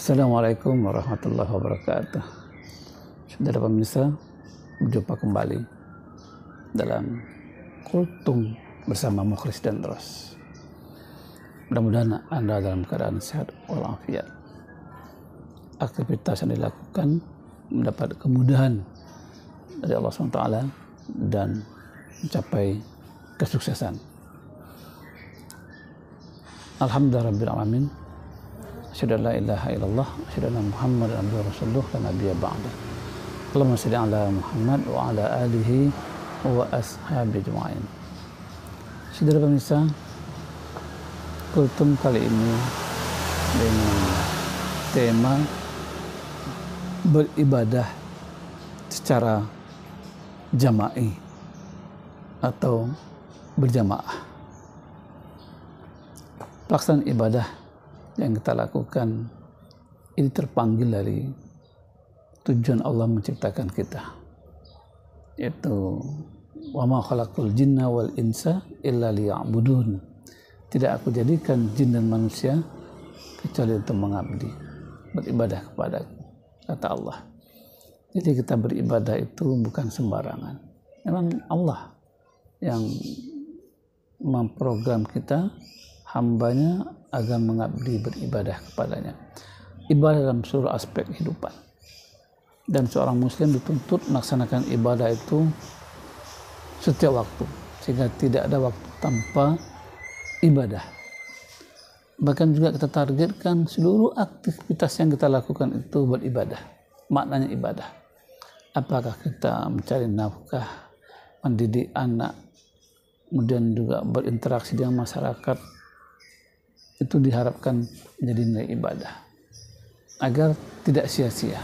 Assalamualaikum warahmatullahi wabarakatuh. Saudara pemirsa, berjumpa kembali dalam Kultum bersama Mukhlis dan Ros. Mudah-mudahan Anda dalam keadaan sehat walafiat. Aktivitas yang dilakukan mendapat kemudahan dari Allah SWT dan mencapai kesuksesan. Alhamdulillahirrahmanirrahim. Asyhadu an la ilaha illallah, asyhadu anna Muhammadan abduhu wa rasuluhu la nabiyya ba'da. Allahumma shalli ala Muhammad wa ala alihi wa ashabihi ajma'in. Saudara pemirsa, kultum kali ini dengan tema beribadah secara jama'i atau berjamaah. Pelaksanaan ibadah yang kita lakukan ini terpanggil dari tujuan Allah menciptakan kita, yaitu wa ma khalaqul jinna wal insa illa liya'budun. Tidak aku jadikan jin dan manusia kecuali untuk mengabdi, beribadah kepadaku, kata Allah. Jadi kita beribadah itu bukan sembarangan. Memang Allah yang memprogram kita, hambanya, agar mengabdi beribadah kepadanya. Ibadah dalam seluruh aspek kehidupan. Dan seorang muslim dituntut melaksanakan ibadah itu setiap waktu, sehingga tidak ada waktu tanpa ibadah. Bahkan juga kita targetkan seluruh aktivitas yang kita lakukan itu beribadah. Maknanya ibadah. Apakah kita mencari nafkah, mendidik anak, kemudian juga berinteraksi dengan masyarakat, itu diharapkan menjadi nilai ibadah agar tidak sia-sia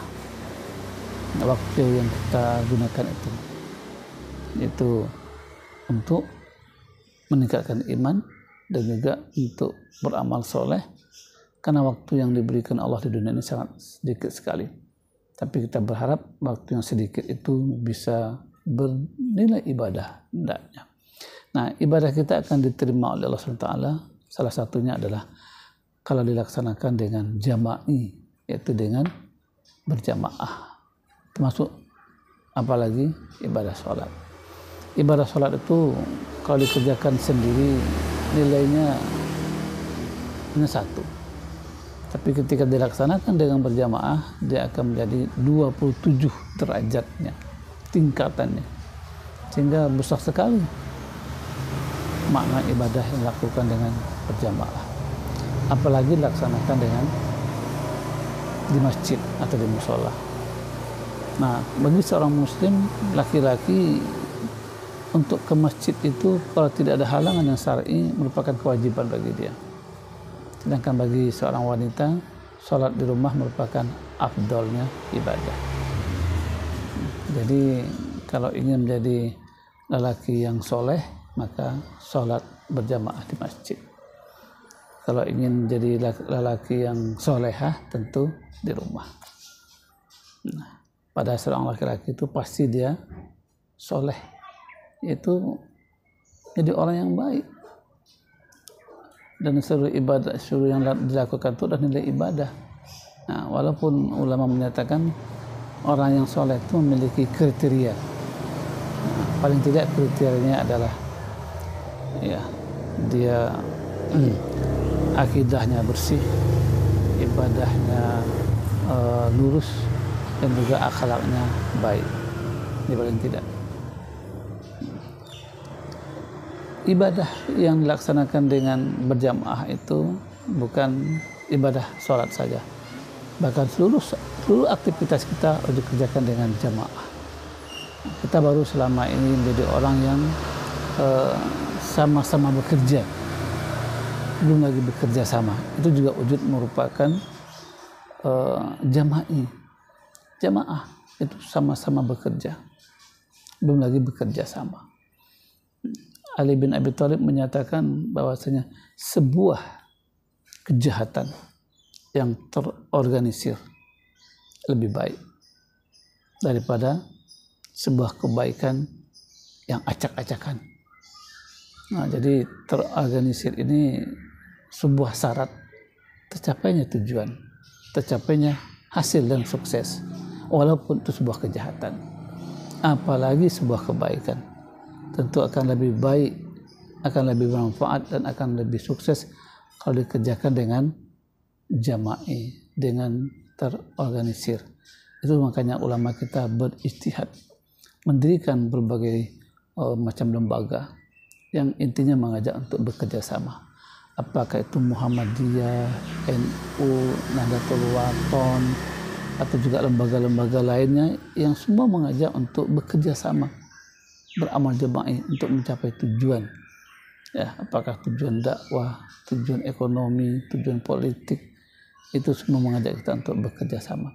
waktu yang kita gunakan itu untuk meningkatkan iman dan juga untuk beramal soleh, karena waktu yang diberikan Allah di dunia ini sangat sedikit sekali, tapi kita berharap waktu yang sedikit itu bisa bernilai ibadah hendaknya. Nah, ibadah kita akan diterima oleh Allah SWT. Salah satunya adalah kalau dilaksanakan dengan jama'i, yaitu dengan berjamaah. Termasuk apalagi ibadah sholat. Ibadah sholat itu kalau dikerjakan sendiri nilainya hanya 1. Tapi ketika dilaksanakan dengan berjamaah, dia akan menjadi 27 derajatnya, tingkatannya. Sehingga besar sekali makna ibadah yang dilakukan dengan berjamaah, apalagi dilaksanakan dengan di masjid atau di musola. Nah, bagi seorang muslim laki-laki untuk ke masjid itu kalau tidak ada halangan yang syar'i merupakan kewajiban bagi dia. Sedangkan bagi seorang wanita, sholat di rumah merupakan afdolnya ibadah. Jadi kalau ingin menjadi lelaki yang soleh, maka sholat berjamaah di masjid. Kalau ingin menjadi lelaki yang solehah, tentu di rumah. Nah, pada seorang laki-laki itu pasti dia soleh, itu jadi orang yang baik. Dan seluruh ibadah, seluruh yang dilakukan itu adalah nilai ibadah. Nah, walaupun ulama menyatakan orang yang soleh itu memiliki kriteria. Nah, paling tidak kriterianya adalah ya, dia akidahnya bersih, ibadahnya lurus, dan juga akhlaknya baik. Ini paling tidak. Ibadah yang dilaksanakan dengan berjamaah itu bukan ibadah sholat saja, bahkan seluruh aktivitas kita harus dikerjakan dengan jamaah. Kita baru selama ini menjadi orang yang sama-sama bekerja, belum lagi bekerja sama. Itu juga wujud merupakan jamaah itu sama-sama bekerja, belum lagi bekerja sama. Ali bin Abi Thalib menyatakan bahwasanya sebuah kejahatan yang terorganisir lebih baik daripada sebuah kebaikan yang acak-acakan. Nah, jadi terorganisir ini sebuah syarat tercapainya tujuan, tercapainya hasil dan sukses, walaupun itu sebuah kejahatan. Apalagi sebuah kebaikan, tentu akan lebih baik, akan lebih bermanfaat, dan akan lebih sukses kalau dikerjakan dengan jama'i, dengan terorganisir. Itu makanya ulama kita berijtihad mendirikan berbagai macam lembaga yang intinya mengajak untuk bekerja sama. Apakah itu Muhammadiyah, NU, Nahdlatul Wathon, atau juga lembaga-lembaga lainnya yang semua mengajak untuk bekerja sama, beramal jama'i untuk mencapai tujuan. Ya, apakah tujuan dakwah, tujuan ekonomi, tujuan politik, itu semua mengajak kita untuk bekerja sama.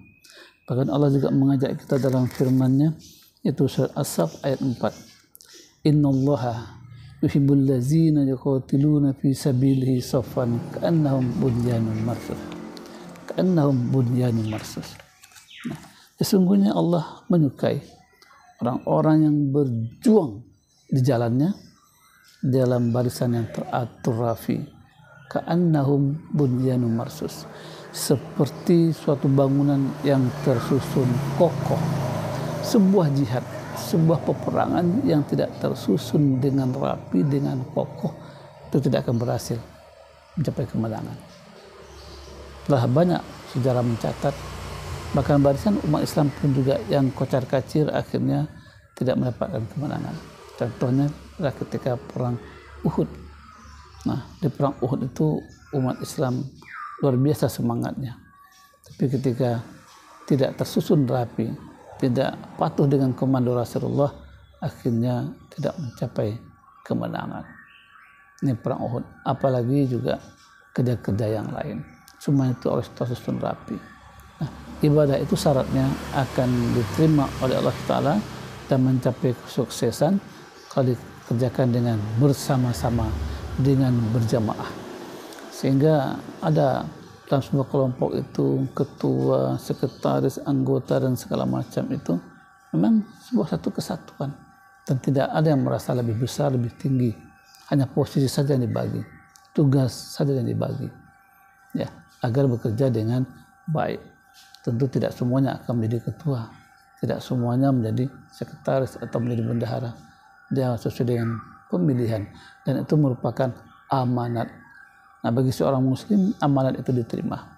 Bahkan Allah juga mengajak kita dalam firman-Nya, itu surat As-Saff ayat 4. Innallaha yuhibbul ladzina yuqatiluna fi sabilihi saffan ka'annahum bunyanun marsus. Ka'annahum bunyanun marsus. Nah, sesungguhnya Allah menyukai orang-orang yang berjuang di jalannya dalam barisan yang teratur rapi, ka'annahum bunyanun marsus, seperti suatu bangunan yang tersusun kokoh. Sebuah jihad, sebuah peperangan yang tidak tersusun dengan rapi, dengan kokoh, itu tidak akan berhasil mencapai kemenangan. Telah banyak sejarah mencatat, bahkan barisan umat Islam pun juga yang kocar-kacir akhirnya tidak mendapatkan kemenangan. Contohnya adalah ketika perang Uhud. Nah, di perang Uhud itu umat Islam luar biasa semangatnya. Tapi ketika tidak tersusun rapi, tidak patuh dengan komando Rasulullah, akhirnya tidak mencapai kemenangan. Ini perang Uhud. Apalagi juga kerja-kerja yang lain. Semua itu harus tersusun rapi. Nah, ibadah itu syaratnya akan diterima oleh Allah Ta'ala dan mencapai kesuksesan kalau dikerjakan dengan bersama-sama, dengan berjamaah. Sehingga ada dalam sebuah kelompok itu ketua, sekretaris, anggota, dan segala macam itu memang sebuah satu kesatuan, dan tidak ada yang merasa lebih besar, lebih tinggi. Hanya posisi saja yang dibagi, tugas saja yang dibagi, ya, agar bekerja dengan baik. Tentu tidak semuanya akan menjadi ketua, tidak semuanya menjadi sekretaris atau menjadi bendahara. Dia sesuai dengan pemilihan, dan itu merupakan amanat. Nah, bagi seorang muslim, amanat itu diterima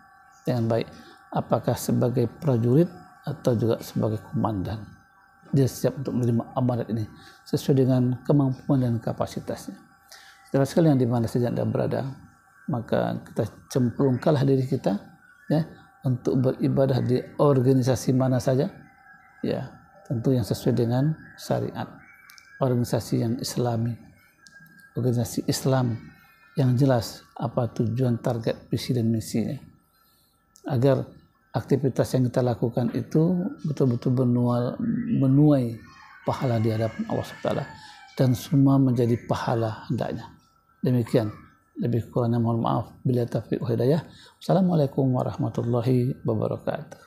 dengan baik, apakah sebagai prajurit atau juga sebagai komandan. Dia siap untuk menerima amanat ini sesuai dengan kemampuan dan kapasitasnya. Saudara sekalian, di mana saja Anda berada, maka kita cemplungkanlah diri kita, ya, untuk beribadah di organisasi mana saja, ya, tentu yang sesuai dengan syariat, organisasi yang Islami, organisasi Islam yang jelas apa tujuan, target, visi, dan misinya, agar aktivitas yang kita lakukan itu betul-betul menuai pahala di hadapan Allah SWT, dan semua menjadi pahala hendaknya. Demikian, lebih kurangnya mohon maaf. Bila taufiq wal hidayah. Assalamualaikum warahmatullahi wabarakatuh.